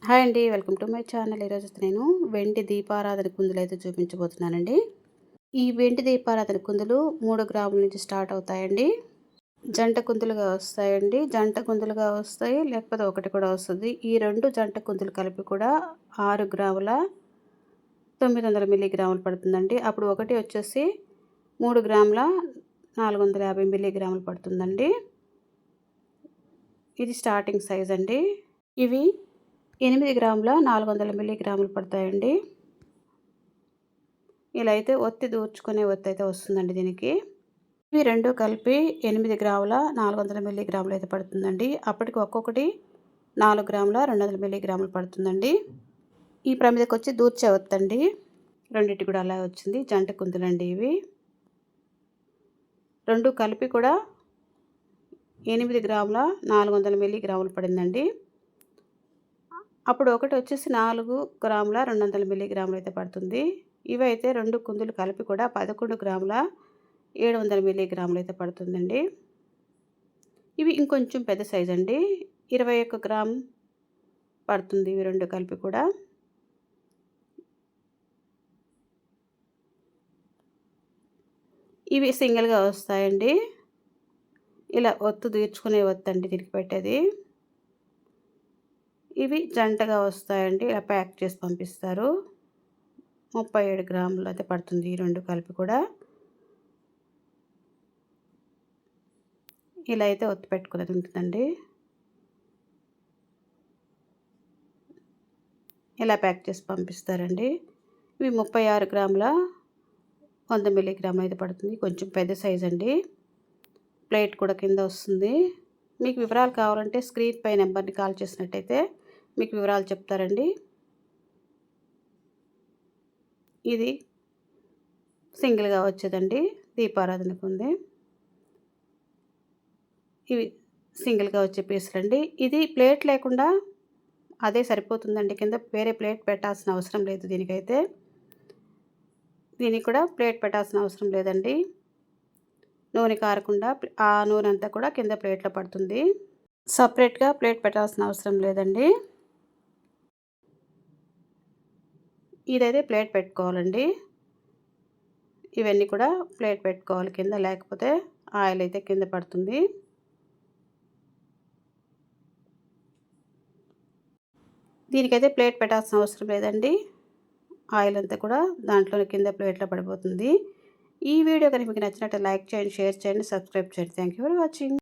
Hi అండి, welcome to my channel. ఈరోజు నేను వెండి దీపారాధన కుందులు అయితే చూపించబోతున్నానండి. ఈ వెండి దీపారాధన కుందులు 3 గ్రాముల నుంచి స్టార్ట్ అవుతాయండి. జంట కుందులుగా వస్తాయండి. జంట కుందులుగా వస్తాయి, లేకపోతే ఒకటి కూడా వస్తుంది. ఈ 2 జంట కుందులు కలిపి కూడా 6 గ్రాముల 900 మిల్లీగ్రాములు పడుతుందండి. అప్పుడు ఒకటి వచ్చేసి 3 గ్రాముల 450 మిల్లీగ్రాములు పడుతుందండి. ఇది స్టార్టింగ్ సైజ్ అండి. ఇవి 8 గ్రాముల 400 మిల్లీగ్రాములు పడతాయండి. ఇలా అయితే ఒత్తి దూర్చుకునే ఒత్తి అయితే వస్తుందండి దీనికి. ఇవి 2 కలిపి 8 గ్రాముల 400 మిల్లీగ్రాములు అయితే పడుతుందండి. అప్పటికి ఒక్కొక్కటి 4 గ్రాముల 200 మిల్లీగ్రాములు పడుతుందండి. ఈ ప్రమిదకి వచ్చి దూర్చే ఒత్తండి. రెండింటి కూడా అలా వచ్చింది. జంట కుందులండి ఇవి. 2 కలిపి కూడా 8 గ్రాముల 400 మిల్లీగ్రాములు పడిందండి. అప్పుడు ఒకటి వచ్చేసి 4 గ్రాముల 200 మిల్లీగ్రాములు అయితే పడుతుంది. ఇవైతే 2 కుందులు కలిపి కూడా 11 గ్రాముల 700 మిల్లీగ్రాములు అయితే పడుతుందండి. ఇవి ఇంకొంచెం పెద్ద సైజ్ అండి. 21 గ్రామ్ పడుతుంది ఇవి 2 కలిపి కూడా. ఇవి సింగిల్గా వస్తాయండి. ఇలా ఒత్తు తీర్చుకునే ఒత్తండి దీనికి పెట్టేది. ఇవి జంటగా వస్తాయండి. ఇలా ప్యాక్ చేసి పంపిస్తారు. 37 గ్రాములు అయితే పడుతుంది ఈ 2 కలిపి కూడా. ఇలా అయితే ఒత్తి పెట్టుకునేది ఉంటుందండి. ఇలా ప్యాక్ చేసి పంపిస్తారండి. ఇవి 36 గ్రాముల 100 మిల్లీగ్రాములు అయితే పడుతుంది. కొంచెం పెద్ద సైజ్ అండి. ప్లేట్ కూడా కింద వస్తుంది. మీకు వివరాలు కావాలంటే స్క్రీన్ పై నెంబర్ని కాల్ చేసినట్టయితే మీకు వివరాలు చెప్తారండి. ఇది సింగిల్గా వచ్చేదండి. దీపారాధనకు ఉంది. ఇవి సింగిల్గా వచ్చే పీసులండి. ఇది ప్లేట్ లేకుండా అదే సరిపోతుందండి. కింద వేరే ప్లేట్ పెట్టాల్సిన అవసరం లేదు దీనికైతే. దీనికి కూడా ప్లేట్ పెట్టాల్సిన అవసరం లేదండి. నూనె కారకుండా ఆ నూనె అంతా కూడా కింద ప్లేట్లో పడుతుంది. సపరేట్గా ప్లేట్ పెట్టాల్సిన అవసరం లేదండి. ఇదైతే ప్లేట్ పెట్టుకోవాలండి. ఇవన్నీ కూడా ప్లేట్ పెట్టుకోవాలి కింద, లేకపోతే ఆయిల్ అయితే కింద పడుతుంది. దీనికైతే ప్లేట్ పెట్టాల్సిన అవసరం లేదండి. ఆయిల్ అంతా కూడా దాంట్లో కింద ప్లేట్లో పడిపోతుంది. ఈ వీడియో కనుక మీకు నచ్చినట్టు లైక్ చేయండి, షేర్ చేయండి, సబ్స్క్రైబ్ చేయండి. Thank you for watching.